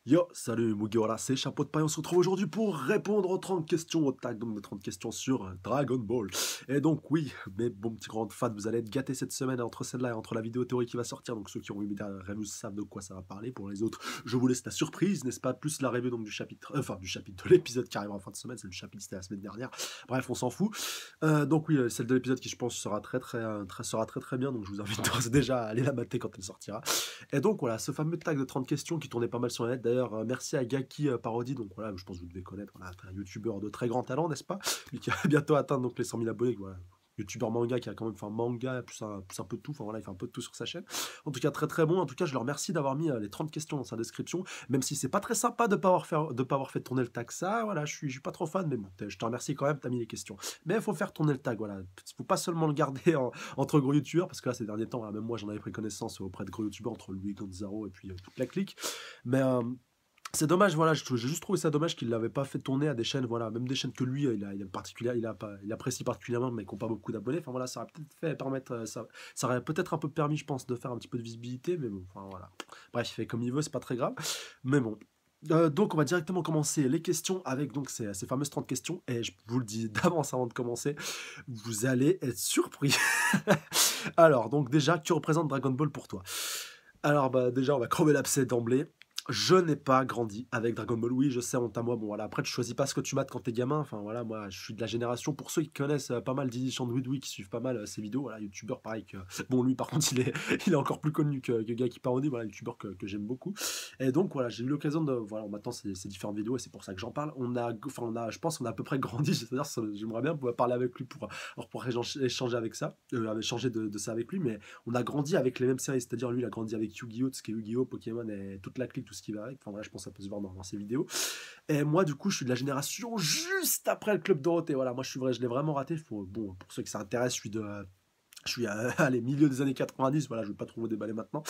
Yo, salut Mugiwara, c'est Chapeau de Paille, on se retrouve aujourd'hui pour répondre aux 30 questions, au tag donc des 30 questions sur Dragon Ball. Et donc oui, mes bons petits grands fans, vous allez être gâtés cette semaine entre celle-là et entre la vidéo théorie qui va sortir, donc ceux qui ont eu mes dernières reviews savent de quoi ça va parler, pour les autres, je vous laisse la surprise, n'est-ce pas, plus la review donc du chapitre, enfin du chapitre de l'épisode qui arrivera en fin de semaine, c'est le chapitre c'était la semaine dernière, bref on s'en fout. Donc oui, celle de l'épisode qui je pense sera très bien, donc je vous invite d'ores et déjà à aller la mater quand elle sortira. Et donc voilà, ce fameux tag de 30 questions qui tournait pas mal sur la net. D'ailleurs, merci à Gaki Parody, donc voilà, je pense que vous devez connaître, voilà, un youtubeur de très grand talent, n'est-ce pas? Lui qui va bientôt atteindre donc les 100 000 abonnés, voilà. Youtubeur manga qui a quand même fait un manga, plus un peu de tout, enfin voilà, il fait un peu de tout sur sa chaîne. En tout cas, très très bon. En tout cas, je le remercie d'avoir mis les 30 questions dans sa description, même si c'est pas très sympa de pas avoir fait tourner le tag. Ça, voilà, je suis pas trop fan, mais bon, je te remercie quand même, t'as mis les questions. Mais il faut faire tourner le tag, voilà. Il faut pas seulement le garder entre gros youtubeurs, parce que là, ces derniers temps, voilà, même moi, j'en avais pris connaissance auprès de gros youtubeurs, entre Louis Gonzaro et puis toute la clique. Mais c'est dommage, voilà, j'ai juste trouvé ça dommage qu'il l'avait pas fait tourner à des chaînes, voilà, même des chaînes que lui, il apprécie particulièrement, mais qui n'ont pas beaucoup d'abonnés. Enfin voilà, ça aurait peut-être fait permettre, ça aurait peut-être un peu permis, je pense, de faire un petit peu de visibilité, mais bon, enfin voilà. Bref, il fait comme il veut, c'est pas très grave. Mais bon. Donc on va directement commencer les questions avec donc ces fameuses 30 questions, et je vous le dis d'avance avant de commencer, vous allez être surpris. Alors, donc déjà, que représente Dragon Ball pour toi? Alors, bah, déjà, on va crever l'abcès d'emblée. Je n'ai pas grandi avec Dragon Ball. Oui, je sais, honte à moi. Bon, voilà, après, tu choisis pas ce que tu mates quand t'es gamin. Enfin, voilà, moi, je suis de la génération. Pour ceux qui connaissent pas mal Didi Chandouidoui, qui suivent pas mal ses vidéos, voilà, youtubeur pareil que. Bon, lui, par contre, il est encore plus connu que Gars qui parodie, voilà, youtubeur que j'aime beaucoup. Et donc, voilà, j'ai eu l'occasion de. Voilà, on m'attend ces différentes vidéos et c'est pour ça que j'en parle. Je pense qu'on a à peu près grandi. C'est-à-dire, j'aimerais bien pouvoir parler avec lui pour échanger avec ça, échanger de ça avec lui, mais on a grandi avec les mêmes séries, c'est-à-dire lui il a grandi avec Yu-Gi-Oh, tout ce qui est Yu-Gi-Oh, Pokémon et toute la clique, tout ce qui va avec. Enfin bref, je pense que ça peut se voir dans ses vidéos. Et moi du coup je suis de la génération juste après le Club Dorothée. Voilà, moi je suis vrai, je l'ai vraiment raté. Bon, pour ceux qui s'intéressent, je suis à les milieux des années 90, voilà, je ne vais pas trop vous déballer maintenant.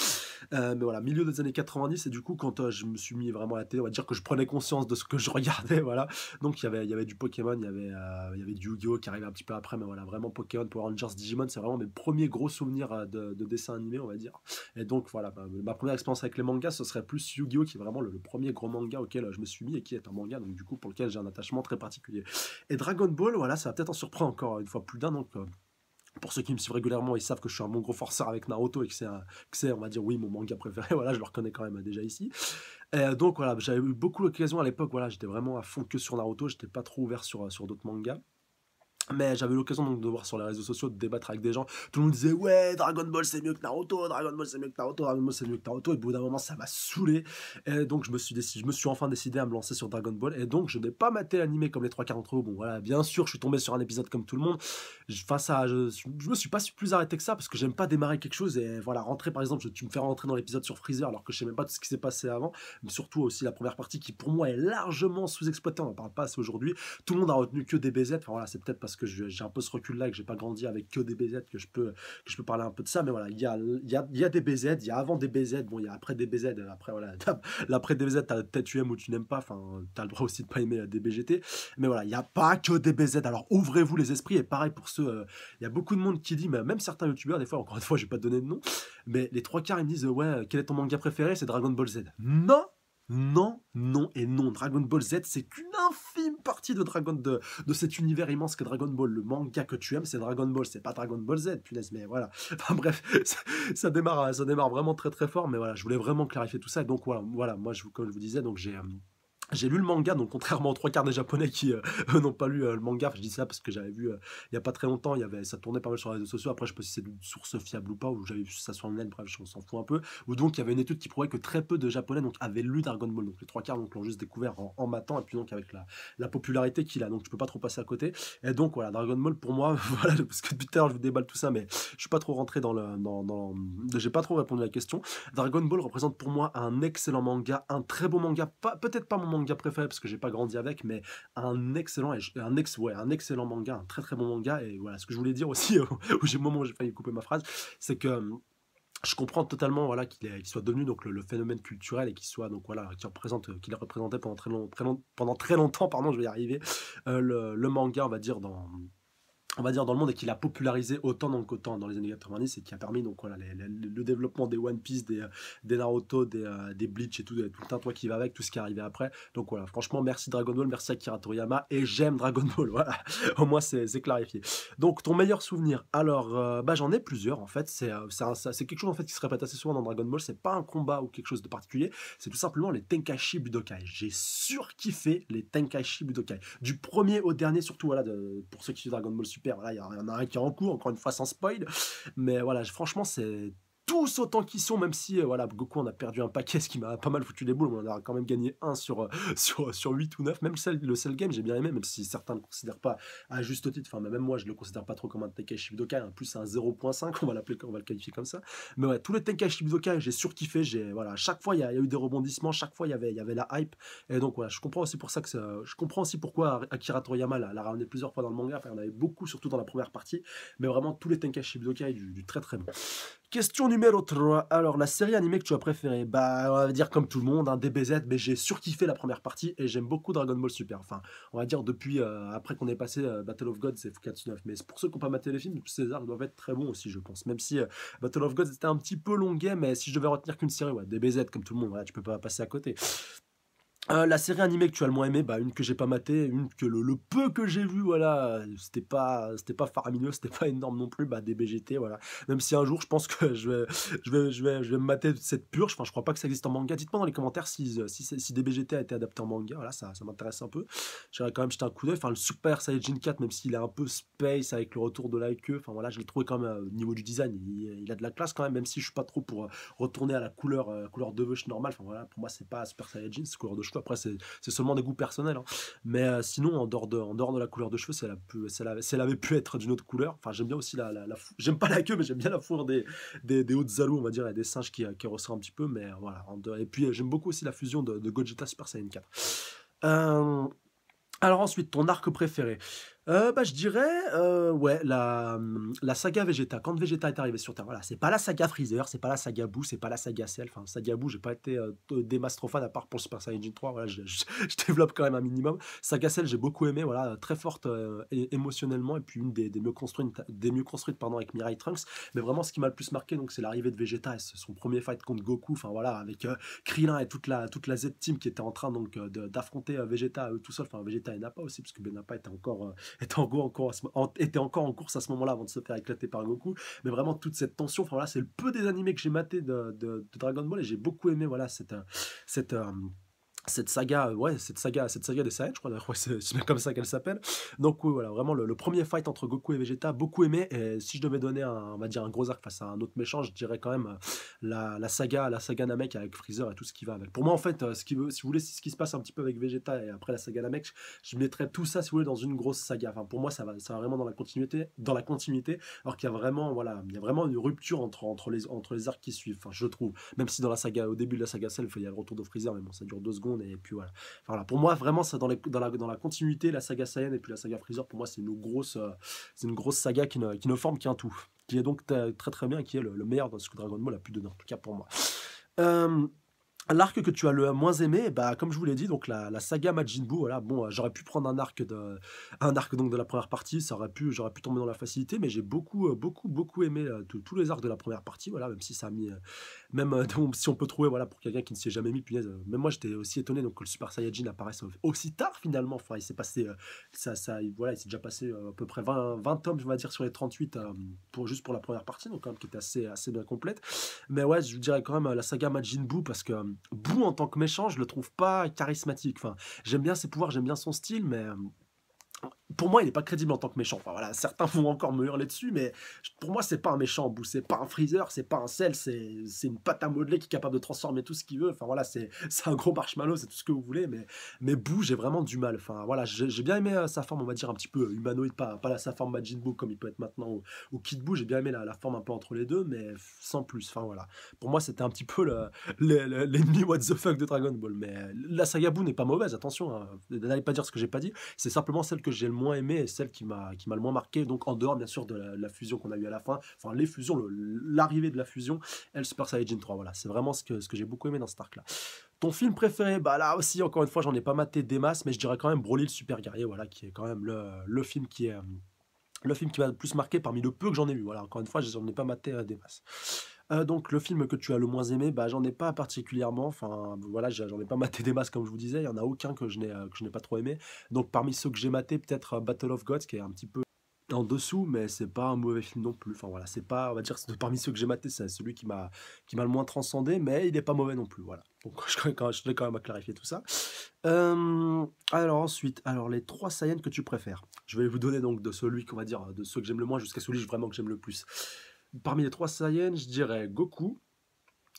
Mais voilà, milieu des années 90, et du coup, quand je me suis mis vraiment à la télé, on va dire que je prenais conscience de ce que je regardais, voilà. Donc il y avait du Pokémon, il y avait du Yu-Gi-Oh qui arrivait un petit peu après, mais voilà, vraiment Pokémon, Power Rangers, Digimon, c'est vraiment mes premiers gros souvenirs de dessins animés, on va dire. Et donc voilà, ma première expérience avec les mangas, ce serait plus Yu-Gi-Oh qui est vraiment le premier gros manga auquel je me suis mis et qui est un manga, donc du coup, pour lequel j'ai un attachement très particulier. Et Dragon Ball, voilà, ça va peut-être en surprendre encore une fois plus d'un, donc pour ceux qui me suivent régulièrement, ils savent que je suis un bon gros forceur avec Naruto et que c'est, on va dire, oui, mon manga préféré. Voilà, je le reconnais quand même déjà ici. Et donc voilà, j'avais eu beaucoup l'occasion à l'époque. Voilà, j'étais vraiment à fond que sur Naruto. J'étais pas trop ouvert sur d'autres mangas. Mais j'avais eu l'occasion donc de voir sur les réseaux sociaux, de débattre avec des gens. Tout le monde disait ouais, Dragon Ball c'est mieux que Naruto, Dragon Ball c'est mieux que Naruto, Dragon Ball c'est mieux que Naruto. Et au bout d'un moment, ça m'a saoulé. Et donc je me suis enfin décidé à me lancer sur Dragon Ball. Et donc je n'ai pas maté l'animé comme les trois quarts d'entre eux. Bon voilà, bien sûr, je suis tombé sur un épisode comme tout le monde. Face à, je me suis pas plus arrêté que ça parce que j'aime pas démarrer quelque chose et voilà, rentrer par exemple, tu me fais rentrer dans l'épisode sur Freezer alors que je sais même pas tout ce qui s'est passé avant. Mais surtout aussi la première partie qui pour moi est largement sous-exploitée. On en parle pas assez aujourd'hui. Tout le monde a retenu que des BZ. Enfin voilà, c'est peut-être parce que j'ai un peu ce recul là et que j'ai pas grandi avec que des BZ que je peux parler un peu de ça. Mais voilà, il y a des BZ, il y a avant des BZ, bon, il y a après des BZ. Après voilà, l'après des BZ, peut-être tu aimes ou tu n'aimes pas. Enfin, t'as le droit aussi de pas aimer des BGT. Mais voilà, il n'y a pas que des BZ. Alors ouvrez-vous les esprits. Et pareil pour ceux, il y a beaucoup de monde qui dit, mais même certains youtubeurs, des fois, encore une fois, je vais pas te donner de nom, mais les trois quarts ils me disent, ouais, quel est ton manga préféré? C'est Dragon Ball Z. Non! Non, non et non. Dragon Ball Z, c'est qu'une infime partie de cet univers immense que Dragon Ball. Le manga que tu aimes, c'est Dragon Ball, c'est pas Dragon Ball Z, punaise, mais voilà. Enfin bref, ça démarre vraiment très très fort, mais voilà, je voulais vraiment clarifier tout ça. Et donc voilà, moi, comme je vous disais, donc j'ai lu le manga, donc contrairement aux trois quarts des japonais qui eux n'ont pas lu le manga. Enfin, je dis ça parce que j'avais vu il y a pas très longtemps, ça tournait pas mal sur les réseaux sociaux. Après, je sais pas si c'est une source fiable ou pas, ou j'avais vu ça sur le net, bref, on s'en fout un peu. Ou donc, il y avait une étude qui prouvait que très peu de japonais donc, avaient lu Dragon Ball. Donc, les trois quarts donc, l'ont juste découvert en matant, et puis donc avec la popularité qu'il a. Donc, tu peux pas trop passer à côté. Et donc, voilà, Dragon Ball pour moi, voilà, parce que depuis tout à l'heure, je vous déballe tout ça, mais je suis pas trop rentré j'ai pas trop répondu à la question. Dragon Ball représente pour moi un excellent manga, un très beau manga, peut-être pas mon manga préféré parce que j'ai pas grandi avec, mais un excellent, un excellent manga, un très très bon manga. Et voilà, ce que je voulais dire aussi, au moment où j'ai failli couper ma phrase, c'est que je comprends totalement voilà qu'il soit devenu donc le phénomène culturel et qu'il soit donc voilà qu'il a représenté pendant très longtemps, pardon, je vais y arriver, le manga on va dire on va dire dans le monde et qui l'a popularisé autant donc autant dans les années 90 et qui a permis donc voilà le développement des One Piece, des Naruto, des Bleach et tout le tintouin qui va avec, tout ce qui est arrivé après. Donc voilà, franchement merci Dragon Ball, merci Akira Toriyama et j'aime Dragon Ball, voilà, au moins c'est clarifié. Donc ton meilleur souvenir, alors bah j'en ai plusieurs en fait, c'est quelque chose en fait qui se répète assez souvent dans Dragon Ball, c'est pas un combat ou quelque chose de particulier, c'est tout simplement les Tenkaichi Budokai. J'ai surkiffé les Tenkaichi Budokai. Du premier au dernier, surtout voilà, pour ceux qui suivent Dragon Ball Super, voilà, il y en a un qui est en cours, encore une fois sans spoil. Mais voilà, franchement, c'est tous autant qu'ils sont, même si voilà, Goku on a perdu un paquet, ce qui m'a pas mal foutu les boules, on en a quand même gagné un sur 8 ou 9, même le Cell Game j'ai bien aimé, même si certains ne le considèrent pas à juste titre, enfin même moi je le considère pas trop comme un Tenkaichi Budokai, en plus c'est un 0.5, on va l'appeler, on va le qualifier comme ça, mais ouais, tous les Tenkaichi Budokai j'ai surkiffé, voilà, chaque fois il y a eu des rebondissements, chaque fois il y avait la hype, et donc voilà, je comprends aussi pour ça je comprends aussi pourquoi Akira Toriyama l'a ramené plusieurs fois dans le manga, enfin il y en avait beaucoup, surtout dans la première partie, mais vraiment tous les Tenkaichi Budokai du très très bon. Question numéro 3. Alors, la série animée que tu as préférée, bah, on va dire comme tout le monde, hein, DBZ, mais j'ai surkiffé la première partie et j'aime beaucoup Dragon Ball Super. Enfin, on va dire depuis, après qu'on ait passé Battle of Gods et Fukatsu 9. Mais pour ceux qui n'ont pas maté les films, ces arcs doivent être très bons aussi, je pense. Même si Battle of Gods était un petit peu longuet, mais si je devais retenir qu'une série, ouais, DBZ, comme tout le monde, voilà, tu peux pas passer à côté. La série animée que tu as le moins aimé, bah, une que j'ai pas matée, une que le peu que j'ai vu, voilà, c'était pas faramineux, c'était pas énorme non plus, bah, des BGT, voilà. Même si un jour, je pense que je vais me mater cette purge, enfin, je crois pas que ça existe en manga. Dites-moi dans les commentaires si des BGT a été adapté en manga, voilà, ça m'intéresse un peu. J'irais quand même jeter un coup d'œil, enfin, le Super Saiyajin 4, même s'il est un peu space avec le retour de l'Aikeux, enfin, voilà, je l'ai trouvé quand même, au niveau du design, il a de la classe quand même si je suis pas trop pour retourner à la couleur de veuche normale, enfin, voilà, pour moi, c'est pas Super Saiyajin, c'est couleur de cheveux. Après, c'est seulement des goûts personnels, hein. Mais sinon, en dehors de la couleur de cheveux, si elle avait pu être d'une autre couleur. Enfin, j'aime bien aussi j'aime pas la queue, mais j'aime bien la fourre des hautes alous, on va dire, et des singes qui ressort un petit peu. Mais voilà. Et puis, j'aime beaucoup aussi la fusion de Gogeta Super Saiyan 4. Euh, alors ensuite, ton arc préféré. Bah, je dirais, ouais, la saga Vegeta. Quand Vegeta est arrivé sur Terre, voilà, c'est pas la saga Freezer, c'est pas la saga Boo, c'est pas la saga Cell. Enfin, saga Boo, j'ai pas été des mastrophane à part pour le Super Saiyan 3. Voilà, je développe quand même un minimum. Saga Cell, j'ai beaucoup aimé, voilà, très forte émotionnellement, et puis une des mieux construites pardon, avec Mirai Trunks. Mais vraiment, ce qui m'a le plus marqué, donc, c'est l'arrivée de Vegeta et son premier fight contre Goku. Enfin voilà, avec Krillin et toute la Z-Team qui était en train donc d'affronter Vegeta tout seul. Enfin, Vegeta et Nappa aussi, parce que Nappa était encore en course à ce moment-là avant de se faire éclater par Goku. Mais vraiment, toute cette tension, enfin voilà, c'est le peu des animés que j'ai maté de Dragon Ball et j'ai beaucoup aimé voilà, cette, euh, cette saga des Saiyans, je crois d'ailleurs, ouais, c'est bien comme ça qu'elle s'appelle. Donc oui, voilà, vraiment le premier fight entre Goku et Vegeta, beaucoup aimé. Et si je devais donner on va dire un gros arc face à un autre méchant, je dirais quand même la saga Namek avec Freezer et tout ce qui va avec. Pour moi, en fait, si vous voulez, ce qui se passe un petit peu avec Vegeta et après la saga Namek, je mettrais tout ça, si vous voulez, dans une grosse saga. Enfin, pour moi, ça va vraiment dans la continuité, alors qu'il y a vraiment, voilà, il y a vraiment une rupture entre les arcs qui suivent. Enfin, je trouve. Même si au début de la saga Cell, il y a le retour de Freezer, mais bon, ça dure 2 secondes et puis voilà. Enfin, voilà. Pour moi, vraiment, ça dans la continuité, la saga Saiyan et puis la saga Freezer, pour moi, c'est une grosse saga qui ne forme qu'un tout, qui est donc très très bien, et qui est le meilleur dans ce que Dragon Ball a pu donner, en tout cas pour moi. Euh, L'arc que tu as le moins aimé, bah, comme je vous l'ai dit, donc la saga Majin Buu, voilà, bon, j'aurais pu prendre un arc donc de la première partie, j'aurais pu tomber dans la facilité, mais j'ai beaucoup, beaucoup, beaucoup aimé tous les arcs de la première partie, voilà, même si ça a mis, même donc, si on peut trouver, voilà, pour quelqu'un qui ne s'y est jamais mis, punaise, même moi j'étais aussi étonné donc que le Super Saiyajin apparaisse aussi tard finalement, enfin, il s'est passé, voilà, il s'est déjà passé à peu près 20 tomes, je vais dire, sur les 38 juste pour la première partie, donc quand même qui était assez bien complète. Mais ouais, je dirais quand même la saga Majin Buu parce que Boo en tant que méchant, je le trouve pas charismatique. Enfin, j'aime bien ses pouvoirs, j'aime bien son style, mais pour moi, il n'est pas crédible en tant que méchant. Enfin, voilà, certains vont encore me hurler dessus, mais pour moi, c'est pas un méchant, Boo. C'est pas un Freezer, c'est pas un Cell, c'est une pâte à modeler qui est capable de transformer tout ce qu'il veut. Enfin, voilà, c'est un gros marshmallow, c'est tout ce que vous voulez, mais Boo, j'ai vraiment du mal. Enfin, voilà, j'ai bien aimé sa forme, on va dire, un petit peu humanoïde, pas sa forme Majin Buu comme il peut être maintenant, ou Kid Buu. J'ai bien aimé la forme un peu entre les deux, mais sans plus. Enfin, voilà. Pour moi, c'était un petit peu l'ennemi what the fuck de Dragon Ball. Mais la saga Boo n'est pas mauvaise, attention, hein. N'allez pas dire ce que j'ai pas dit. C'est simplement celle que j'ai le moins aimée et celle qui m'a le moins marqué. Donc en dehors bien sûr de la fusion qu'on a eu à la fin, enfin les fusions, l'arrivée de la fusion et le Super Saiyajin 3. Voilà, c'est vraiment ce que j'ai beaucoup aimé dans cet arc-là. Ton film préféré, bah là aussi encore une fois j'en ai pas maté des masses, mais je dirais quand même Broly le super guerrier, voilà, qui est quand même le film Le film qui m'a le plus marqué parmi le peu que j'en ai vu, voilà, encore une fois, j'en ai pas maté, des masses. Donc le film que tu as le moins aimé, bah, j'en ai pas particulièrement, enfin, voilà, j'en ai pas maté des masses comme je vous disais, il y en a aucun que je n'ai pas trop aimé. Donc parmi ceux que j'ai matés, peut-être, Battle of Gods qui est un petit peu en dessous, mais c'est pas un mauvais film non plus. Enfin voilà, c'est pas, on va dire, parmi ceux que j'ai matés, c'est celui qui m'a le moins transcendé, mais il est pas mauvais non plus, voilà. Donc je tenais quand même à clarifier tout ça. Alors ensuite, alors les 3 Saiyans que tu préfères. Je vais vous donner donc de celui qu'on va dire, de ceux que j'aime le moins jusqu'à celui vraiment que j'aime le plus. Parmi les 3 Saiyans, je dirais Goku.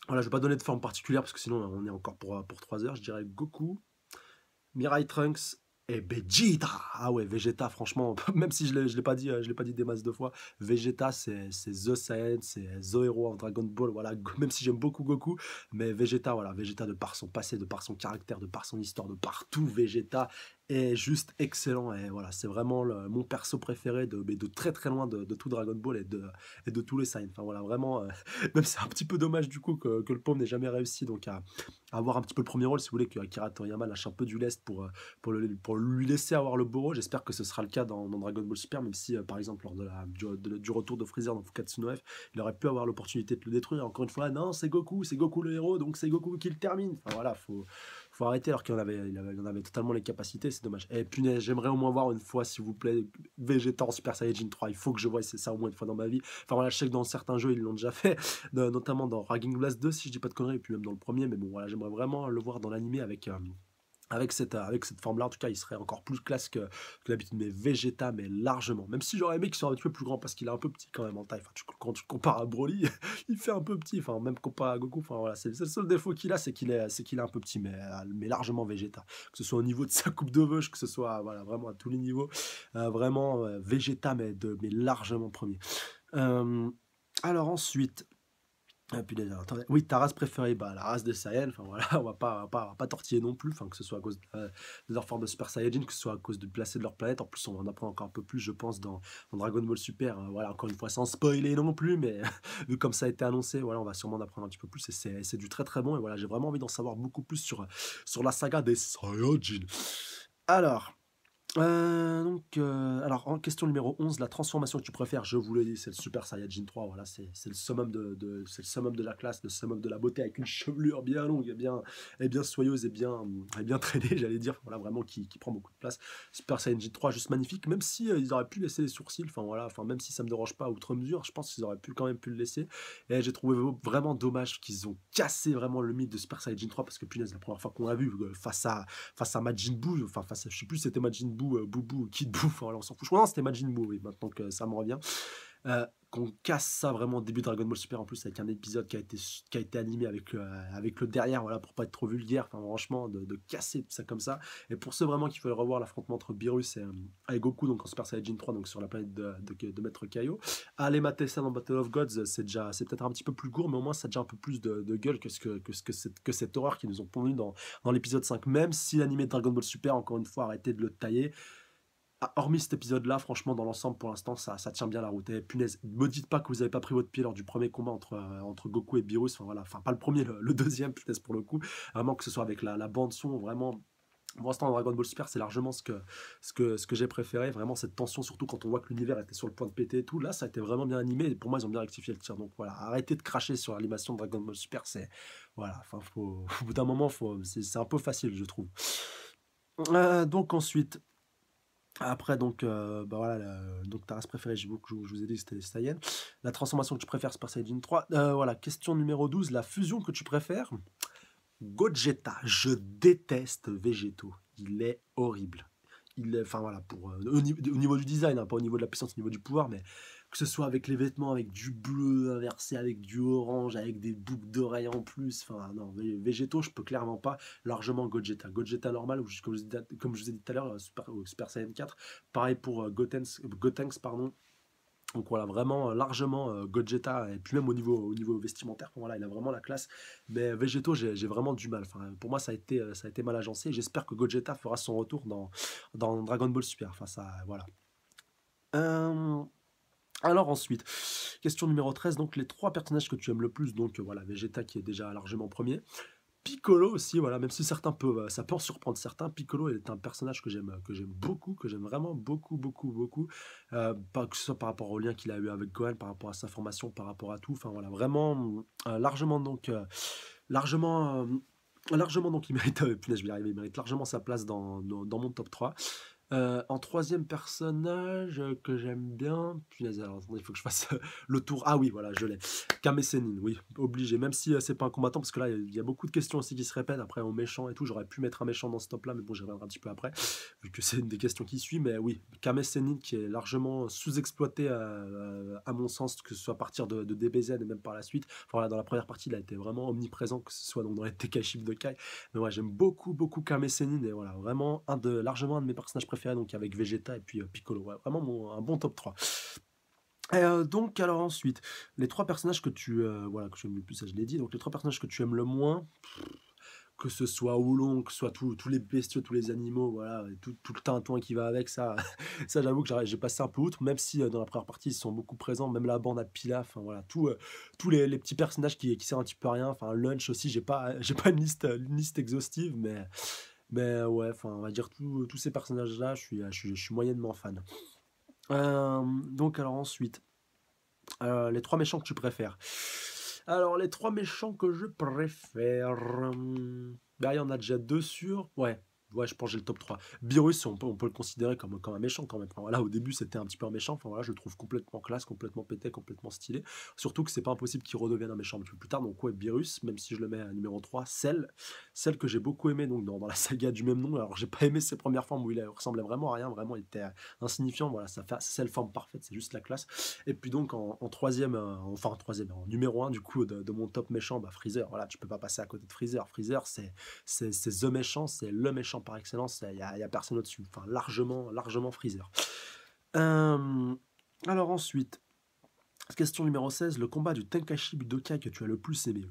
Voilà, je vais pas donner de forme particulière parce que sinon on est encore pour 3 heures. Je dirais Goku, Mirai Trunks et Vegeta. Ah ouais, Vegeta, franchement, même si je l'ai pas dit des masses de fois, Vegeta, c'est The Saiyan, c'est The Hero en Dragon Ball. Voilà, même si j'aime beaucoup Goku, mais Vegeta, voilà, Vegeta de par son passé, de par son caractère, de par son histoire, de partout, Vegeta est juste excellent. Et voilà, c'est vraiment mon perso préféré mais de très très loin de tout Dragon Ball et de tous les Saiyans. Enfin voilà, vraiment, même c'est un petit peu dommage du coup que le pauvre n'ait jamais réussi donc à avoir un petit peu le premier rôle, si vous voulez, que Akira Toriyama lâche un peu du lest pour lui laisser avoir le beau rôle. J'espère que ce sera le cas dans Dragon Ball Super, même si, par exemple, lors du retour de Freezer dans Fukatsu no F, il aurait pu avoir l'opportunité de le détruire. Encore une fois, non, c'est Goku le héros, donc c'est Goku qui le termine. Enfin voilà, faut arrêter alors il en avait totalement les capacités, c'est dommage. Et punaise, j'aimerais au moins voir une fois, s'il vous plaît, Vegeta en Super Saiyajin 3. Il faut que je voie ça au moins une fois dans ma vie. Enfin voilà, je sais que dans certains jeux, ils l'ont déjà fait, notamment dans Raging Blast 2, si je dis pas de conneries, et puis même dans le premier, mais bon, voilà, j'aimerais vraiment le voir dans l'animé avec cette forme-là. En tout cas, il serait encore plus classe que d'habitude, mais Vegeta, mais largement. Même si j'aurais aimé qu'il soit un petit peu plus grand, parce qu'il est un peu petit quand même en taille. Enfin, quand tu compares à Broly, il fait un peu petit. Enfin, même comparé à Goku, enfin voilà, c'est le seul défaut qu'il a, c'est qu'il est un peu petit, mais largement Vegeta. Que ce soit au niveau de sa coupe de veuche, que ce soit voilà, vraiment à tous les niveaux. Vraiment, Vegeta, mais largement premier. Euh, alors ensuite, ah punaise, alors, attendez. Oui, ta race préférée, bah, la race des Saiyans, enfin voilà, on va pas tortiller non plus, enfin que ce soit à cause de leur forme de Super Saiyajin, que ce soit à cause du placé de leur planète. En plus, on va en apprendre encore un peu plus, je pense, dans Dragon Ball Super. Voilà, encore une fois, sans spoiler non plus, mais vu comme ça a été annoncé, voilà, on va sûrement en apprendre un petit peu plus, et c'est du très très bon. Et voilà, j'ai vraiment envie d'en savoir beaucoup plus sur la saga des Saiyajin. Alors, alors en question numéro 11, la transformation que tu préfères, je vous l'ai dit, c'est le Super Saiyajin 3. Voilà, c'est le summum c'est le summum de la classe, le summum de la beauté, avec une chevelure bien longue et bien soyeuse et bien traînée, j'allais dire. Voilà, vraiment qui prend beaucoup de place. Super Saiyajin 3, juste magnifique, même si ils auraient pu laisser les sourcils. Enfin voilà, enfin même si ça me dérange pas outre mesure, je pense qu'ils auraient pu quand même pu le laisser. Et j'ai trouvé vraiment dommage qu'ils ont cassé vraiment le mythe de Super Saiyajin 3, parce que punaise, la première fois qu'on l'a vu face à Majin Buu, enfin je sais plus si c'était Majin Buu, Boubou ou Kid Buu, enfin voilà, on s'en fout. Je crois que non, c'était Majin Buu, oui, maintenant que ça me revient. Qu'on casse ça vraiment au début de Dragon Ball Super, en plus avec un épisode qui a été animé avec le derrière, voilà, pour pas être trop vulgaire. Enfin franchement, de casser tout ça comme ça. Et pour ceux vraiment qui veulent revoir l'affrontement entre Beerus et Goku, donc en Super Saiyajin 3, donc sur la planète de Maître Kaio, allez mater ça dans Battle of Gods. C'est peut-être un petit peu plus court, mais au moins ça a déjà un peu plus de gueule que cette horreur qu'ils nous ont pondu dans l'épisode 5. Même si l'animé de Dragon Ball Super, encore une fois, arrêtez de le tailler. Hormis cet épisode-là, franchement, dans l'ensemble, pour l'instant, ça tient bien la route. Et punaise, me dites pas que vous avez pas pris votre pied lors du premier combat entre Goku et Beerus. Enfin voilà, enfin pas le premier, le deuxième, punaise, pour le coup. Vraiment que ce soit avec la bande son, vraiment. Pour l'instant, dans Dragon Ball Super, c'est largement ce que j'ai préféré. Vraiment, cette tension, surtout quand on voit que l'univers était sur le point de péter et tout. Là, ça a été vraiment bien animé. Et pour moi, ils ont bien rectifié le tir. Donc voilà, arrêtez de cracher sur l'animation de Dragon Ball Super. Voilà, enfin, au bout d'un moment, c'est un peu facile, je trouve. Donc ensuite, après, donc, bah voilà, donc ta race préférée, je vous ai dit que c'était les Saiyans. La transformation que tu préfères, Super Saiyan 3. Voilà, question numéro 12, la fusion que tu préfères. Gogeta, je déteste Végétaux. Il est horrible. Enfin voilà, au niveau du design, hein, pas au niveau de la puissance, au niveau du pouvoir, mais que ce soit avec les vêtements, avec du bleu inversé, avec du orange, avec des boucles d'oreilles en plus. Enfin non, Végétaux, je peux clairement pas. Largement Gogeta. Gogeta normal, ou comme je vous ai dit tout à l'heure, Super Saiyan 4. Pareil pour Gotenks, pardon. Donc voilà, vraiment largement Gogeta, et puis même au niveau vestimentaire, enfin, voilà, il a vraiment la classe. Mais Végéto, j'ai vraiment du mal. Enfin, pour moi, ça a été mal agencé. Et j'espère que Gogeta fera son retour dans Dragon Ball Super. Enfin, ça, voilà. Euh, alors ensuite, question numéro 13, donc les 3 personnages que tu aimes le plus. Donc voilà, Vegeta qui est déjà largement premier. Piccolo aussi, voilà, même si certains peuvent, ça peut en surprendre certains, Piccolo est un personnage que j'aime beaucoup, que j'aime vraiment beaucoup, beaucoup, beaucoup, pas que ce soit par rapport au lien qu'il a eu avec Gohan, par rapport à sa formation, par rapport à tout, enfin voilà, vraiment, largement donc, largement, largement donc il mérite, punaise, je vais y arriver, il mérite largement sa place dans mon top 3. En troisième personnage que j'aime bien, punaise, alors attendez, il faut que je fasse le tour. Ah oui, voilà, je l'ai. Kame Sennin, oui, obligé. Même si c'est pas un combattant, parce que là, il y a beaucoup de questions aussi qui se répètent. Après, en méchant et tout, j'aurais pu mettre un méchant dans ce top-là, mais bon, j'y reviendrai un petit peu après, vu que c'est une des questions qui suit. Mais oui, Kame Sennin qui est largement sous-exploité à mon sens, que ce soit à partir de DBZ et même par la suite. Enfin, voilà, dans la première partie, il a été vraiment omniprésent, que ce soit donc dans les Tenkaichi Budokai. Mais ouais, j'aime beaucoup, beaucoup Kame Sennin, et voilà, vraiment largement un de mes personnages préférés, donc avec Vegeta et puis Piccolo. Ouais, vraiment un bon top 3. Donc, alors ensuite, les trois personnages que voilà, que tu aimes le plus, ça je l'ai dit. Donc, les trois personnages que tu aimes le moins, que ce soit Oolong, que ce soit tous les bestiaux, tous les animaux, voilà, et tout le tintouin qui va avec, ça, ça j'avoue que j'ai passé un peu outre, même si dans la première partie ils sont beaucoup présents, même la bande à Pilaf, enfin voilà, tous les petits personnages qui servent un petit peu à rien, enfin Lunch aussi, j'ai pas une liste exhaustive, mais ouais, enfin on va dire tous ces personnages-là, je suis moyennement fan. Donc alors ensuite, les trois méchants que tu préfères. Alors, les trois méchants que je préfère. Bah, il y en a déjà deux sur. Ouais, je pense que j'ai le top 3. Beerus, on peut le considérer comme un méchant quand même. Enfin, voilà, au début, c'était un petit peu un méchant. Enfin, voilà, je le trouve complètement classe, complètement pété, complètement stylé. Surtout que c'est pas impossible qu'il redevienne un méchant un petit peu plus tard. Donc, ouais, Beerus, même si je le mets à numéro 3, celle que j'ai beaucoup aimé donc, dans la saga du même nom. Alors, j'ai pas aimé ses premières formes où il ressemblait vraiment à rien. Vraiment, il était insignifiant. Voilà, c'est la forme parfaite, c'est juste la classe. Et puis donc en troisième, en numéro un du coup de mon top méchant, bah Freezer. Voilà, tu peux pas passer à côté de Freezer. Freezer, c'est the méchant, c'est le méchant par excellence. Il y a personne au-dessus. Enfin, largement Freezer. Euh, alors ensuite, question numéro 16, le combat du Tenkaichi Budokai que tu as le plus aimé.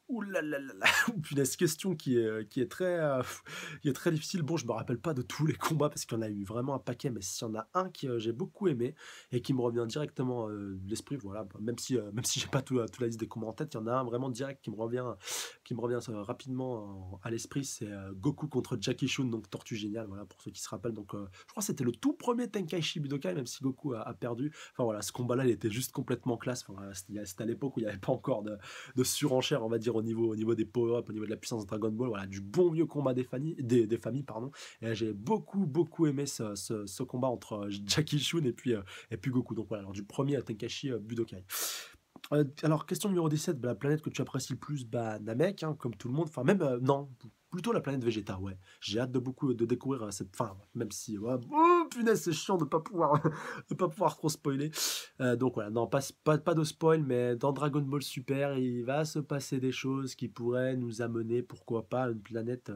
Ouh là là là là, punaise, question qui est très difficile. Bon, je me rappelle pas de tous les combats parce qu'il y en a eu vraiment un paquet, mais s'il y en a un que j'ai beaucoup aimé et qui me revient directement de l'esprit, voilà, bah, même si j'ai pas toute la liste des combats en tête, il y en a un vraiment direct qui me revient rapidement à l'esprit, c'est Goku contre Jackie Chun, donc Tortue Géniale, voilà, pour ceux qui se rappellent. Donc, je crois que c'était le tout premier Tenkaichi Budokai, même si Goku a perdu. Enfin voilà, ce combat-là, il était juste complètement classe. Enfin, voilà, c'était à l'époque où il n'y avait pas encore de surenchère, on va dire, au niveau des power-up, au niveau de la puissance de Dragon Ball. Voilà, du bon vieux combat des familles, pardon. Et j'ai beaucoup aimé ce combat entre Jackie Chun et puis Goku. Donc voilà, alors du premier à Tenkaichi Budokai. Alors, question numéro 17, bah, la planète que tu apprécies le plus, bah, Namek, hein, comme tout le monde. Enfin, même, non, plutôt la planète Vegeta, ouais. J'ai hâte de découvrir cette fin, même si, ouais, oh, punaise, c'est chiant de pas pouvoir, de pas pouvoir trop spoiler. Donc voilà, non, pas de spoil, mais dans Dragon Ball Super, il va se passer des choses qui pourraient nous amener, pourquoi pas, à une planète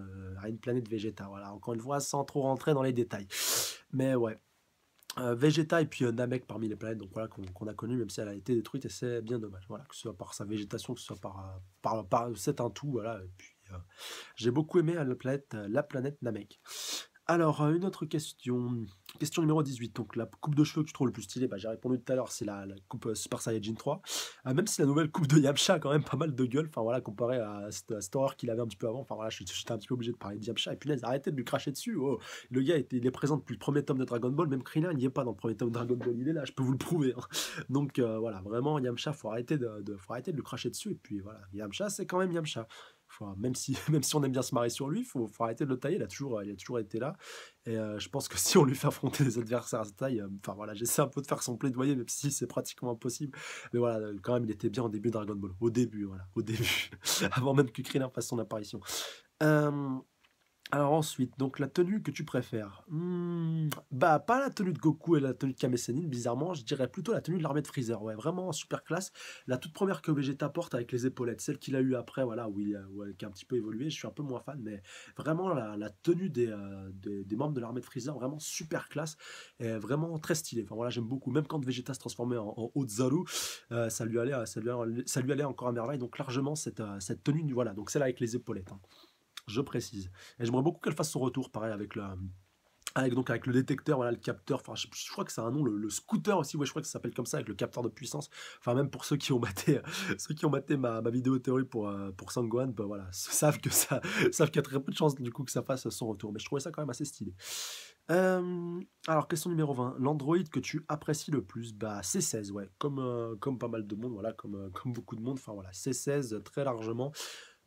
Vegeta. Voilà, encore une fois, sans trop rentrer dans les détails. Mais ouais. Vegeta et puis Namek parmi les planètes donc voilà, qu'on a connu, même si elle a été détruite, et c'est bien dommage. Voilà, que ce soit par sa végétation, que ce soit c'est un tout, voilà. Et puis j'ai beaucoup aimé la planète Namek. Alors, une autre question. Question numéro 18. Donc, la coupe de cheveux que je trouve le plus stylée, bah, j'ai répondu tout à l'heure, c'est la coupe Super Saiyajin 3. Même si la nouvelle coupe de Yamcha a quand même pas mal de gueule, enfin voilà, comparé à cette horreur qu'il avait un petit peu avant. Enfin voilà, j'étais un petit peu obligé de parler de Yamcha. Et punaise, arrêtez de lui cracher dessus. Oh, le gars, il est présent depuis le premier tome de Dragon Ball. Même Krillin, il n'y est pas dans le premier tome de Dragon Ball. Il est là, je peux vous le prouver, hein. Donc, voilà, vraiment, Yamcha, faut arrêter de le cracher dessus. Et puis voilà, Yamcha, c'est quand même Yamcha. Même si, même si on aime bien se marrer sur lui, faut arrêter de le tailler. Il a toujours été là. Et je pense que si on lui fait affronter des adversaires à sa taille, enfin voilà, j'essaie un peu de faire son plaidoyer, même si c'est pratiquement impossible. Mais voilà, quand même, il était bien au début de Dragon Ball. Au début, voilà, au début. Avant même que Krillin fasse son apparition. Euh, alors ensuite, donc la tenue que tu préfères. Bah, pas la tenue de Goku et la tenue de Kame Sennin, bizarrement, je dirais plutôt la tenue de l'armée de Freezer. Ouais, vraiment super classe. La toute première que Vegeta porte avec les épaulettes, celle qu'il a eu après, voilà, qui a un petit peu évolué, je suis un peu moins fan, mais vraiment la tenue des membres de l'armée de Freezer, vraiment super classe, et vraiment très stylée. Enfin voilà, j'aime beaucoup. Même quand Vegeta se transformait en Ozaru, ça lui allait encore à merveille. Donc largement cette tenue, voilà, donc celle avec les épaulettes, hein, je précise. Et j'aimerais beaucoup qu'elle fasse son retour, pareil, avec avec le détecteur, voilà, le capteur, enfin je crois que c'est un nom, le scooter aussi, ouais, je crois que ça s'appelle comme ça, avec le capteur de puissance. Enfin même pour ceux qui ont maté, ceux qui ont maté ma vidéo théorie pour Sangohan, bah, voilà, savent que ça savent qu'il y a très peu de chances du coup que ça fasse son retour. Mais je trouvais ça quand même assez stylé. Alors question numéro 20, l'Android que tu apprécies le plus? Bah, C16, ouais, comme pas mal de monde, voilà, comme beaucoup de monde, enfin voilà, C16 très largement.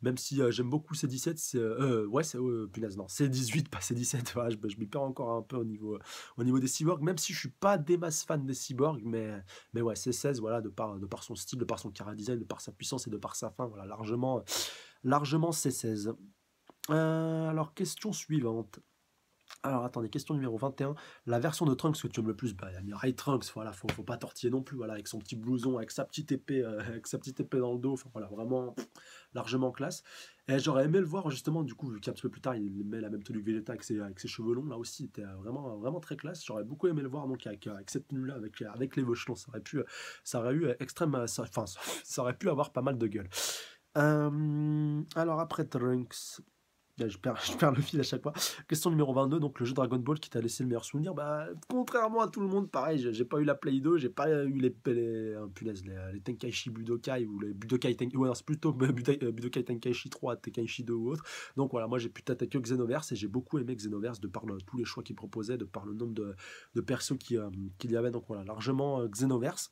Même si, j'aime beaucoup C17, ouais, punaise, non, C18, pas C17, voilà, je m'y perds encore un peu au niveau des cyborgs, même si je suis pas des masses fan des cyborgs, mais ouais, C16, voilà, de par son style, de par son chara-design, de par sa puissance et de par sa fin, voilà, largement C16. Alors question suivante. Alors attendez, question numéro 21. La version de Trunks que tu aimes le plus, bah, il y a Mirai Trunks, voilà, faut pas tortiller non plus, voilà, avec son petit blouson, avec sa petite épée, avec sa petite épée dans le dos, enfin voilà, vraiment largement classe. Et j'aurais aimé le voir justement, du coup, vu qu'un petit peu plus tard, il met la même tenue que Vegeta avec ses cheveux longs, là aussi, c'était vraiment très classe. J'aurais beaucoup aimé le voir donc avec cette tenue-là, avec les Vauchelons, ça aurait eu extrême, enfin, ça aurait pu avoir pas mal de gueule. Alors après Trunks. Là, je perds le fil à chaque fois. Question numéro 22, donc le jeu Dragon Ball qui t'a laissé le meilleur souvenir. Bah, contrairement à tout le monde, pareil, j'ai pas eu la Play 2, j'ai pas eu punaise, les Tenkaichi Budokai ou les Budokai Tenkaichi. Ouais, non, c'est plutôt Budokai Tenkaichi 3, Tenkaichi 2 ou autre. Donc voilà, moi j'ai pu tâter que Xenoverse et j'ai beaucoup aimé Xenoverse de par tous les choix qu'il proposait, de par le nombre de persos qu'il y avait. Donc voilà, largement Xenoverse.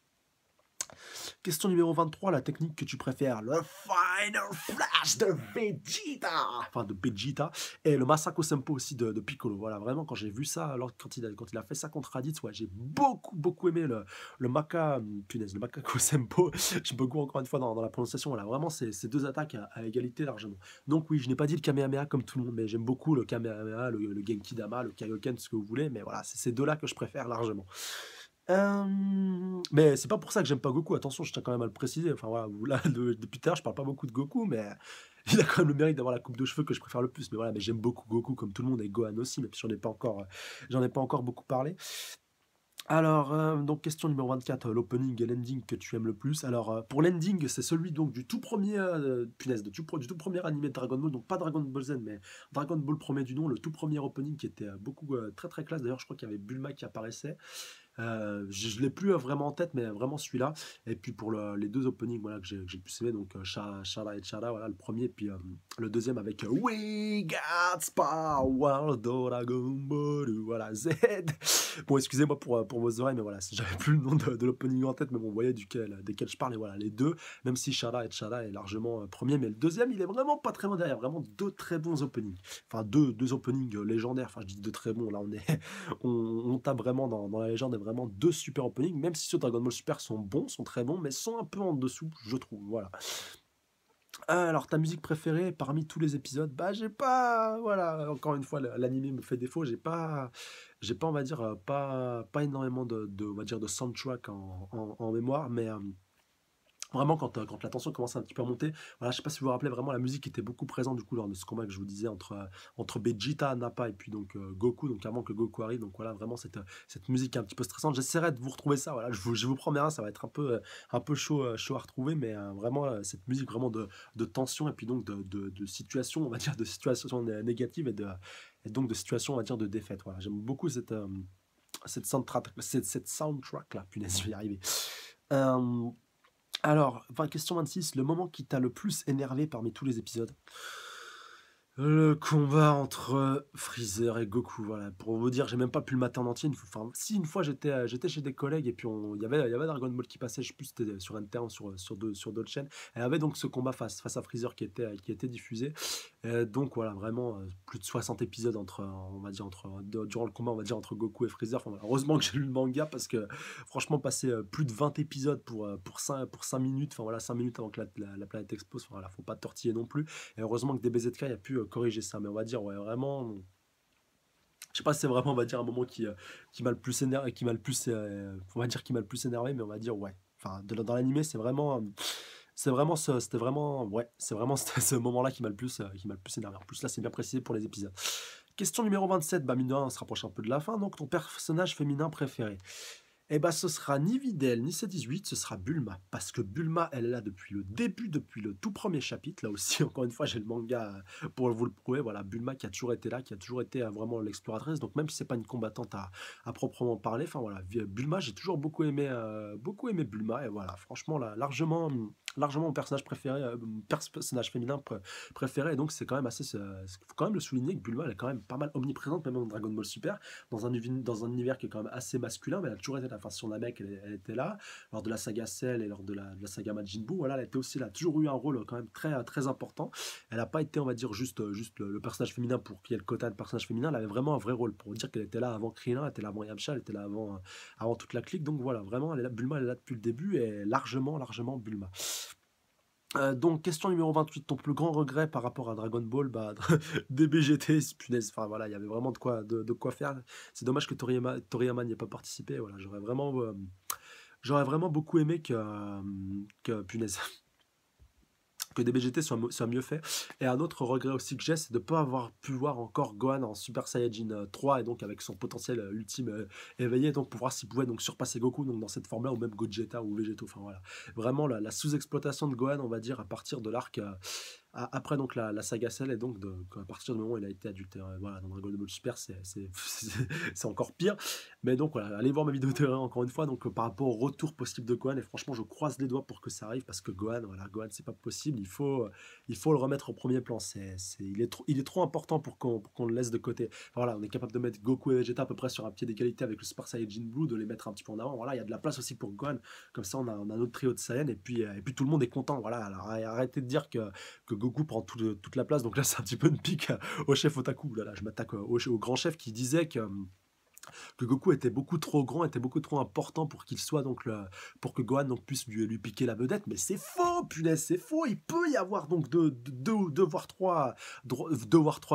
Question numéro 23, la technique que tu préfères, le Final Flash de Vegeta, enfin de Vegeta, et le Masako Senpo aussi de Piccolo. Voilà, vraiment, quand j'ai vu ça, alors quand il a fait ça contre Raditz, ouais, j'ai beaucoup aimé le Makako Senpo. J'ai beaucoup, encore une fois, dans la prononciation, voilà, vraiment, ces deux attaques à égalité largement. Donc oui, je n'ai pas dit le Kamehameha comme tout le monde, mais j'aime beaucoup le Kamehameha, le Genki Dama, le Kaioken, ce que vous voulez, mais voilà, c'est ces deux-là que je préfère largement. Mais c'est pas pour ça que j'aime pas Goku, attention, je tiens quand même à le préciser. Enfin voilà, là, depuis tout à l'heure, je parle pas beaucoup de Goku, mais il a quand même le mérite d'avoir la coupe de cheveux que je préfère le plus. Mais voilà, mais j'aime beaucoup Goku comme tout le monde et Gohan aussi, même si j'en ai pas encore beaucoup parlé. Alors, donc question numéro 24, l'opening et l'ending que tu aimes le plus. Alors, pour l'ending, c'est celui donc du tout premier, punaise, du tout premier animé de Dragon Ball, donc pas Dragon Ball Z, mais Dragon Ball premier du nom, le tout premier opening qui était très très classe. D'ailleurs, je crois qu'il y avait Bulma qui apparaissait. Je l'ai plus vraiment en tête, mais vraiment celui-là. Et puis pour les deux openings voilà, que j'ai pu aimer, donc Shara et Chara, voilà, le premier, puis le deuxième avec We Got Power Dragon Ball, voilà, Z. Bon, excusez-moi pour vos oreilles, mais voilà, j'avais plus le nom de l'opening en tête, mais bon, vous voyez desquels je parle, et voilà, les deux, même si Shara et Chara est largement premier, mais le deuxième, il est vraiment pas très loin derrière, vraiment deux très bons openings. Enfin, deux openings légendaires, enfin, je dis deux très bons, là, on tape vraiment dans la légende et vraiment deux super openings, même si ceux de Dragon Ball Super sont bons, sont très bons, mais sont un peu en dessous, je trouve. Voilà. Alors, ta musique préférée parmi tous les épisodes, bah j'ai pas, voilà, encore une fois, l'animé me fait défaut, on va dire, pas énormément on va dire, de soundtrack en mémoire, mais vraiment, quand la tension commence un petit peu à monter, voilà, je sais pas si vous vous rappelez, vraiment la musique était beaucoup présente du coup lors de ce combat que je vous disais entre Vegeta, Nappa et puis donc Goku, donc avant que Goku arrive, donc voilà, vraiment cette musique un petit peu stressante. J'essaierai de vous retrouver ça, voilà, je vous promets rien, ça va être un peu chaud à retrouver, mais vraiment cette musique vraiment de tension et puis donc de situation, on va dire, de situation négative et donc de situation, on va dire, de défaite. Voilà, j'aime beaucoup cette soundtrack là, punaise, je vais y arriver. Euh, alors, enfin, question 26, le moment qui t'a le plus énervé parmi tous les épisodes? Le combat entre Freezer et Goku, voilà. Pour vous dire, j'ai même pas pu le mater en entier. Enfin, si une fois j'étais chez des collègues et puis il y avait Dragon Ball qui passait, je sais plus si c'était sur Inter ou sur d'autres chaînes. Et il y avait donc ce combat face à Freezer qui était diffusé. Donc voilà, vraiment plus de 60 épisodes on va dire durant le combat, on va dire entre Goku et Freezer. Enfin, voilà, heureusement que j'ai lu le manga parce que franchement passer plus de 20 épisodes pour 5 minutes, enfin voilà, 5 minutes avant que la planète explose, enfin, voilà, faut pas tortiller non plus. Et heureusement que DBZK a pu corriger ça. Mais on va dire, ouais, vraiment. Je sais pas si c'est vraiment, on va dire, un moment qui m'a le plus énervé, on va dire, qui m'a le plus énervé, mais on va dire, ouais. Enfin, dans l'animé, c'était vraiment, ouais, c'est vraiment ce moment-là qui m'a le plus énervé. En plus, là, c'est bien précisé pour les épisodes. Question numéro 27, bah, mine de rien, on se rapproche un peu de la fin. Donc, ton personnage féminin préféré. Eh ben, ce sera ni Videl, ni C18, ce sera Bulma. Parce que Bulma, elle est là depuis le début, depuis le tout premier chapitre. Là aussi, encore une fois, j'ai le manga pour vous le prouver. Voilà, Bulma qui a toujours été là, qui a toujours été vraiment l'exploratrice. Donc, même si c'est pas une combattante à proprement parler, enfin voilà, Bulma, j'ai toujours beaucoup aimé Bulma. Et voilà, franchement, là, largement mon personnage préféré, mon personnage féminin préféré. Et donc, c'est quand même assez. Faut quand même le souligner que Bulma, elle est quand même pas mal omniprésente, même dans Dragon Ball Super, dans un univers qui est quand même assez masculin, mais elle a toujours été là. Enfin, sur Namek, elle était là, lors de la saga Cell et lors de la saga Majin Buu, voilà, elle était aussi là, toujours eu un rôle quand même très important. Elle n'a pas été, on va dire, juste le personnage féminin pour qu'il y ait le quota de personnage féminin, elle avait vraiment un vrai rôle, pour dire qu'elle était là avant Krillin, elle était là avant Yamcha, elle était là avant toute la clique, donc voilà, vraiment, elle est là, Bulma, elle est là depuis le début, et largement Bulma. Donc, question numéro 28, ton plus grand regret par rapport à Dragon Ball, bah, DBGT, punaise, enfin voilà, il y avait vraiment de quoi faire. C'est dommage que Toriyama n'y ait pas participé, voilà, j'aurais vraiment beaucoup aimé punaise, que DBGT soit mieux fait. Et un autre regret aussi que j'ai, c'est de ne pas avoir pu voir encore Gohan en Super Saiyajin 3, et donc avec son potentiel ultime éveillé, donc pour voir s'il pouvait donc surpasser Goku donc dans cette forme-là, ou même Gogeta ou Vegeto. Enfin voilà, vraiment la sous-exploitation de Gohan, on va dire, à partir de l'arc après donc la saga Cell, et donc à partir du moment où il a été adulte. Voilà, dans Dragon Ball Super, c'est encore pire. Mais donc voilà, allez voir ma vidéo terrain encore une fois, donc par rapport au retour possible de Gohan, et franchement je croise les doigts pour que ça arrive, parce que Gohan, voilà, Gohan c'est pas possible, il faut le remettre au premier plan. Il est trop important pour qu'on le laisse de côté. Enfin, voilà, on est capable de mettre Goku et Vegeta à peu près sur un pied d'égalité avec le Super Saiyajin Blue, de les mettre un petit peu en avant. Voilà, il y a de la place aussi pour Gohan. Comme ça, on a notre trio de Saiyan, et puis tout le monde est content. Voilà, alors arrêtez de dire que Goku prend toute la place. Donc là, c'est un petit peu une pique au chef Otaku. Là, je m'attaque au grand chef qui disait que Goku était beaucoup trop grand, était beaucoup trop important pour qu'il soit donc pour que Gohan donc puisse lui piquer la vedette. Mais c'est faux, punaise, c'est faux. Il peut y avoir donc deux voire trois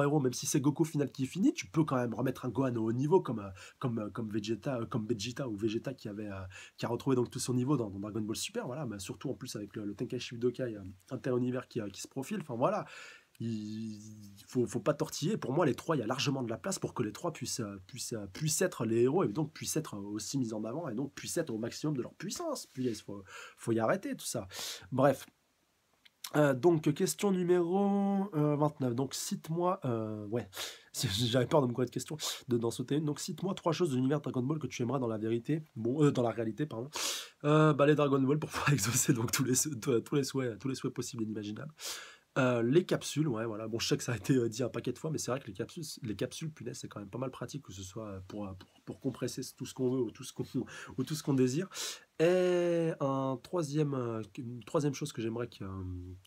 héros, même si c'est Goku au final qui finit. Tu peux quand même remettre un Gohan au haut niveau comme Vegeta, comme Vegeta ou Vegeta qui a retrouvé donc tout son niveau dans Dragon Ball Super. Voilà, mais surtout en plus avec le Tenkaichi Budokai inter-univers qui se profile. Enfin voilà, il faut pas tortiller. Pour moi, les trois, il y a largement de la place pour que les trois puissent être les héros, et donc puissent être aussi mis en avant, et donc puissent être au maximum de leur puissance. Puis il faut y arrêter tout ça. Bref. Donc, question numéro 29. Donc, cite-moi. Ouais, j'avais peur de me connaître de question, d'en sauter une. Donc, cite-moi trois choses de l'univers Dragon Ball que tu aimerais dans la vérité. Bon, dans la réalité, pardon. Bah, les Dragon Ball pour pouvoir exaucer donc tous les souhaits possibles et inimaginables. Les capsules, ouais, voilà. Bon, je sais que ça a été dit un paquet de fois, mais c'est vrai que les capsules, punaise, c'est quand même pas mal pratique, que ce soit pour compresser tout ce qu'on veut, ou tout ce qu'on désire. Et une troisième chose que j'aimerais qui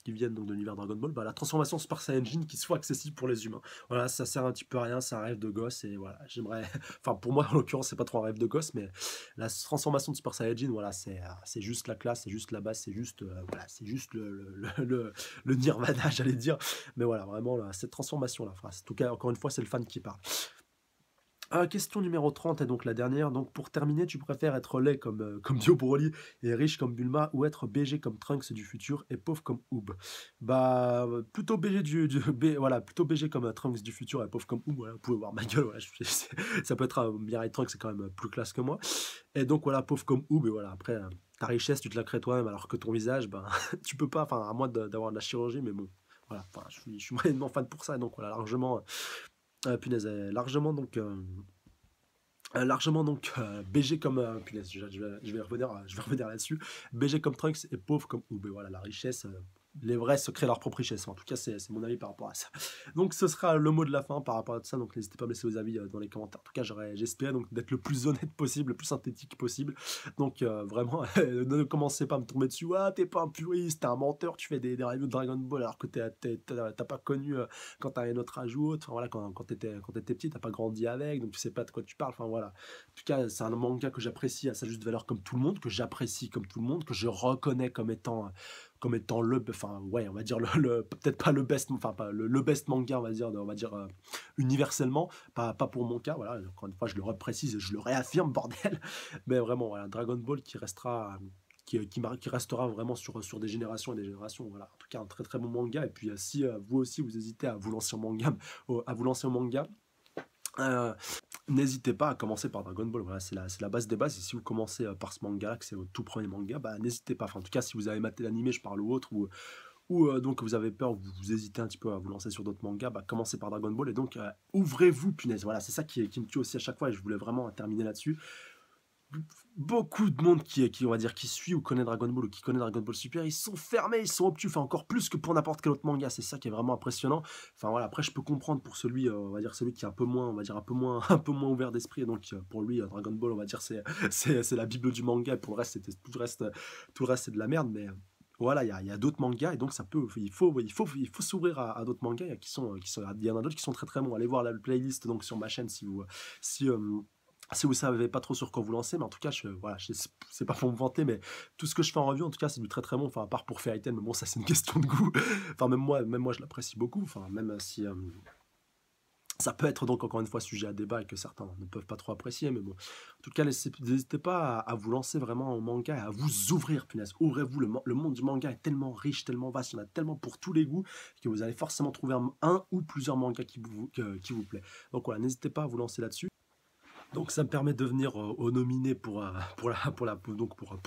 vienne donc de l'univers Dragon Ball, bah, la transformation Super Saiyajin qui soit accessible pour les humains. Voilà, ça sert un petit peu à rien, c'est un rêve de gosse, et voilà, j'aimerais. Enfin, pour moi, en l'occurrence, c'est pas trop un rêve de gosse, mais la transformation de Super Saiyajin, voilà, c'est juste la classe, c'est juste la base, voilà, c'est juste le nirvana, j'allais dire. Mais voilà, vraiment, là, cette transformation-là. Enfin, en tout cas, encore une fois, c'est le fan qui parle. Question numéro 30 est donc la dernière. Donc, pour terminer, tu préfères être laid comme Dio Broly et riche comme Bulma, ou être BG comme Trunks du futur et pauvre comme Oob? Bah, plutôt BG voilà, plutôt BG comme Trunks du futur et pauvre comme Oob. Voilà, vous pouvez voir ma gueule. Voilà, ça peut être Mirai Trunks, c'est quand même plus classe que moi. Et donc, voilà, pauvre comme Oob. Et voilà, après, ta richesse, tu te la crées toi-même, alors que ton visage, ben, tu peux pas, enfin, à moins d'avoir de la chirurgie, mais bon. Voilà, enfin, je suis moyennement fan pour ça, donc voilà, largement, punaise, largement donc BG comme punaise, je vais revenir là-dessus. BG comme Trunks et pauvre comme Oob. Et voilà, la richesse, les vrais se créent leur propre richesse. En tout cas, c'est mon avis par rapport à ça. Donc, ce sera le mot de la fin par rapport à tout ça. Donc, n'hésitez pas à me laisser vos avis dans les commentaires. En tout cas, j'espérais donc d'être le plus honnête possible, le plus synthétique possible. Donc, vraiment, ne commencez pas à me tomber dessus. Ah, t'es pas un puriste, t'es un menteur, tu fais des reviews de Dragon Ball alors que t'as pas connu quand t'as un autre âge ou autre. Enfin, voilà, quand t'étais petit, t'as pas grandi avec, donc tu sais pas de quoi tu parles. Enfin, voilà. En tout cas, c'est un manga que j'apprécie à sa juste valeur comme tout le monde, que j'apprécie comme tout le monde, que je reconnais comme étant enfin ouais, on va dire peut-être pas le best, enfin pas le best manga, on va dire universellement, pas pour mon cas, voilà, encore une fois je le reprécise et je le réaffirme, bordel. Mais vraiment, voilà, Dragon Ball qui restera vraiment sur des générations et des générations. Voilà, en tout cas un très très bon manga. Et puis si vous aussi vous hésitez à vous lancer au manga, euh, n'hésitez pas à commencer par Dragon Ball, voilà, c'est la base des bases et si vous commencez, par ce manga, que c'est votre tout premier manga, bah, n'hésitez pas. Enfin, en tout cas, si vous avez maté l'animé, je parle ou autre, ou donc vous avez peur, vous hésitez un petit peu à vous lancer sur d'autres mangas, bah, commencez par Dragon Ball et donc ouvrez-vous, punaise. Voilà, c'est ça qui me tue aussi à chaque fois et je voulais vraiment terminer là-dessus. Beaucoup de monde on va dire, qui suit ou connaît Dragon Ball ou qui connaît Dragon Ball Super, ils sont fermés, ils sont obtus, enfin encore plus que pour n'importe quel autre manga. C'est ça qui est vraiment impressionnant. Enfin voilà, après je peux comprendre pour celui, on va dire celui qui est un peu moins, on va dire un peu moins, un peu moins ouvert d'esprit. Et donc pour lui, Dragon Ball, on va dire c'est la bible du manga. Et pour le reste, tout le reste c'est de la merde. Mais voilà, il y a d'autres mangas et donc ça peut, il faut s'ouvrir à d'autres mangas il y en a d'autres qui sont très très bons. Allez voir la playlist donc sur ma chaîne si si vous savez pas trop sur quoi vous lancer, mais en tout cas, voilà, c'est pas pour me vanter, mais tout ce que je fais en review, en tout cas, c'est du très très bon. Enfin, à part pour Fairy Tail, mais bon, ça c'est une question de goût. Enfin, même moi, je l'apprécie beaucoup. Enfin, même si ça peut être donc encore une fois sujet à débat et que certains ne peuvent pas trop apprécier, mais bon. En tout cas, n'hésitez pas à vous lancer vraiment en manga et à vous ouvrir, punaise. Ouvrez-vous, le monde du manga est tellement riche, tellement vaste, il y en a tellement pour tous les goûts que vous allez forcément trouver un ou plusieurs mangas qui vous plaît. Donc voilà, n'hésitez pas à vous lancer là-dessus. Donc ça me permet de venir au nominé pour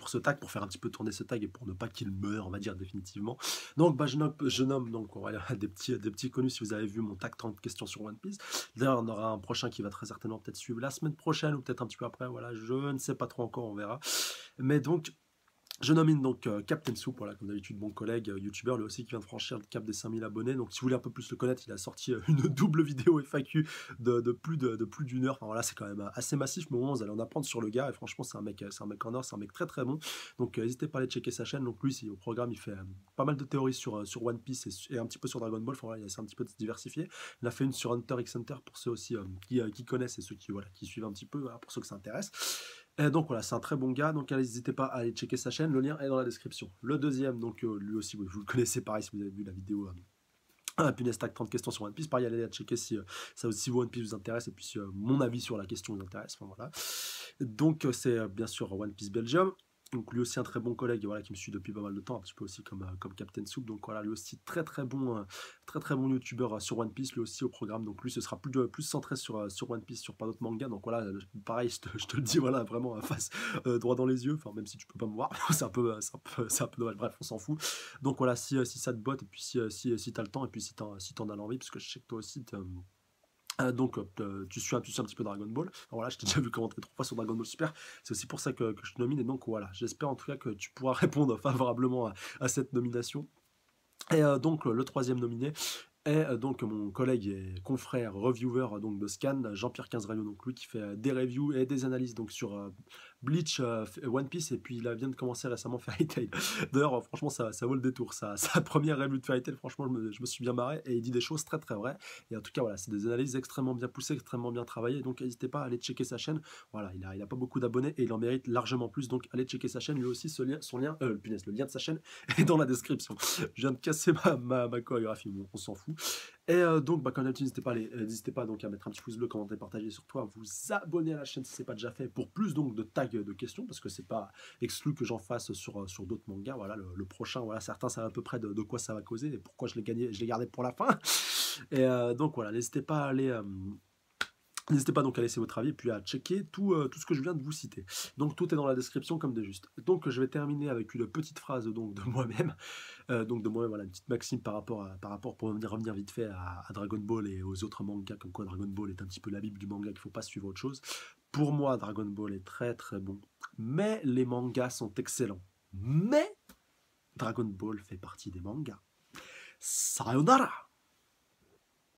ce tag, pour faire un petit peu tourner ce tag et pour ne pas qu'il meure, on va dire définitivement. Donc bah, je nomme donc on va dire, des petits connus si vous avez vu mon tag 30 questions sur One Piece. D'ailleurs on aura un prochain qui va très certainement peut-être suivre la semaine prochaine ou peut-être un petit peu après, voilà, je ne sais pas trop encore, on verra. Mais donc je nomine donc Captain Soup, voilà, comme d'habitude, mon collègue youtubeur, lui aussi qui vient de franchir le cap des 5000 abonnés. Donc, si vous voulez un peu plus le connaître, il a sorti une double vidéo FAQ de plus d'une heure. Enfin, voilà, c'est quand même assez massif, mais au moins, vous allez en apprendre sur le gars. Et franchement, c'est un mec en or, c'est un mec très très bon. Donc, n'hésitez pas à aller checker sa chaîne. Donc, lui, au programme, il fait pas mal de théories sur One Piece et un petit peu sur Dragon Ball. Enfin, voilà, il essaie un petit peu de se diversifier. Il a fait une sur Hunter x Hunter pour ceux aussi qui connaissent et ceux qui suivent un petit peu, voilà, pour ceux que ça intéresse. Et donc voilà, c'est un très bon gars, donc n'hésitez pas à aller checker sa chaîne, le lien est dans la description. Le deuxième, donc lui aussi, vous le connaissez pareil si vous avez vu la vidéo Punaise Tag 30 questions sur One Piece, pareil, allez la checker si, si One Piece vous intéresse et puis si mon avis sur la question vous intéresse, enfin voilà. Donc c'est bien sûr One Piece Belgium. Donc lui aussi un très bon collègue voilà, qui me suit depuis pas mal de temps, un petit peu aussi comme Captain Soup. Donc voilà, lui aussi très très bon youtubeur sur One Piece, lui aussi au programme. Donc lui ce sera plus centré sur One Piece, sur pas d'autres mangas. Donc voilà, pareil, je te le dis voilà, vraiment face droit dans les yeux, enfin même si tu peux pas me voir, c'est un peu dommage, bref, on s'en fout. Donc voilà, si ça te botte, et puis si t'as le temps, et puis si t'en as l'envie, parce que je sais que toi aussi donc tu suis un petit peu Dragon Ball. Alors, voilà, je t'ai déjà vu commenter 3 fois sur Dragon Ball Super. C'est aussi pour ça que je te nomine. Et donc voilà, j'espère en tout cas que tu pourras répondre favorablement à cette nomination. Et donc le troisième nominé est donc mon collègue et confrère reviewer donc de Scan, Jean-Pierre Quinzraillot, donc lui qui fait des reviews et des analyses donc sur Bleach, One Piece, et puis il vient de commencer récemment Fairy Tail. D'ailleurs franchement ça vaut le détour, sa première review de Fairy Tail, franchement je me suis bien marré et il dit des choses très très vraies. Et en tout cas voilà, c'est des analyses extrêmement bien poussées, extrêmement bien travaillées, donc n'hésitez pas à aller checker sa chaîne. Voilà, il a pas beaucoup d'abonnés et il en mérite largement plus, donc allez checker sa chaîne. Lui aussi le lien de sa chaîne est dans la description. Je viens de casser ma chorégraphie, bon, on s'en fout. Et donc, comme d'habitude, n'hésitez pas donc à mettre un petit pouce bleu, commenter, partager, surtout à vous abonner à la chaîne si ce n'est pas déjà fait pour plus donc de tags de questions, parce que c'est pas exclu que j'en fasse sur d'autres mangas. Voilà, le prochain, voilà, certains savent à peu près de quoi ça va causer et pourquoi je l'ai gardé pour la fin. Et donc voilà, n'hésitez pas à aller n'hésitez pas donc à laisser votre avis et puis à checker tout ce que je viens de vous citer. Donc tout est dans la description comme de juste. Donc je vais terminer avec une petite phrase donc de moi-même. Voilà, une petite maxime par rapport pour revenir vite fait à Dragon Ball et aux autres mangas, comme quoi Dragon Ball est un petit peu la bible du manga, qu'il ne faut pas suivre autre chose. Pour moi, Dragon Ball est très très bon, mais les mangas sont excellents. Mais Dragon Ball fait partie des mangas. Sayonara!